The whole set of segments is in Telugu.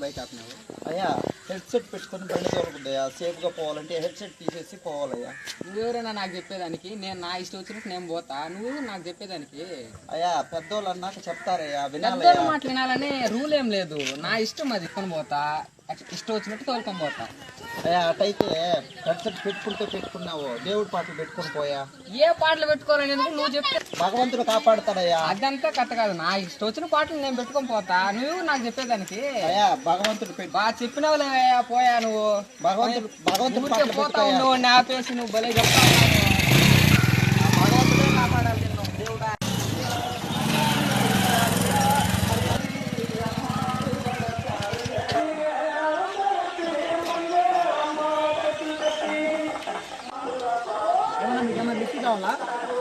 బైక్ ఆపినావు? అయ్యా హెడ్సెట్ పెట్టుకొని బండి తోలుకుంటాయా, సేఫ్గా పోవాలంటే హెడ్సెట్ తీసేసి పోవాలయ్యా. నువ్వెవరైనా నాకు చెప్పేదానికి? నేను నా ఇష్టం వచ్చినట్టు నేను పోతా, నువ్వు నాకు చెప్పేదానికి? అయ్యా పెద్దోళ్ళు అన్నాక చెప్తారయ్యా, పెద్దోళ్ళ వినాలయ్యా. మాటలు వినాలని రూల్ ఏం లేదు, నా ఇష్టం అది తీసుకొని పోతా, ఇష్టం వచ్చినట్టు తోలుకొని పోతా. అయ్యా అటైతే హెడ్సెట్ పెట్టుకున్నావు, దేవుడి పాటలు పెట్టుకొని పోయా. ఏ పాటలు పెట్టుకోవాలని ఎందుకు నువ్వు చెప్తే? భగవంతుడు కాపాడుతాడయ్యా. అదంతా కరెక్ట్ కాదు, నా ఇష్టం వచ్చిన పాటలు నేను పెట్టుకొని పోతా, నువ్వు నాకు చెప్పేదానికి? అయ్యా భగవంతుడు బాగా చెప్పినావు పోయా నువ్వు. భగవంతుడు ఊరికే పాటలు పోతా పెట్టుకోయా. ఉండవు ఆపేసి నువ్వు భలే చెప్తావు. భగవంతుడే కాపాడాలి నిన్ను, దేవుడా.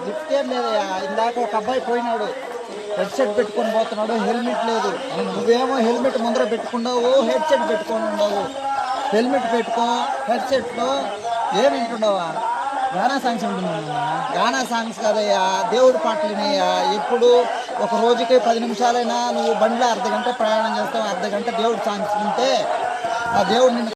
లిఫ్ట్ ఏం లేదయ్యా, ఇందాక ఒక అబ్బాయి పోయినాడు, హెడ్సెట్ పెట్టుకొని పోతున్నాడు, హెల్మెట్ లేదు. నువ్వేమో హెల్మెట్ ముందర పెట్టుకున్నావు, హెడ్సెట్ పెట్టుకొని ఉండవు. హెల్మెట్ పెట్టుకో, హెడ్సెట్లో ఏం వింటున్నావా? గానా సాంగ్స్ వింటున్నాను. గానా సాంగ్స్ కాదయ్యా, దేవుడి పాటలు వినయ్యా. ఎప్పుడు ఒక రోజుకి 10 నిమిషాలైనా నువ్వు బండిలో అర్ధ గంట ప్రయాణం చేస్తావు, అర్ధ గంట దేవుడి సాంగ్స్ వింటే ఆ దేవుడు నిన్ను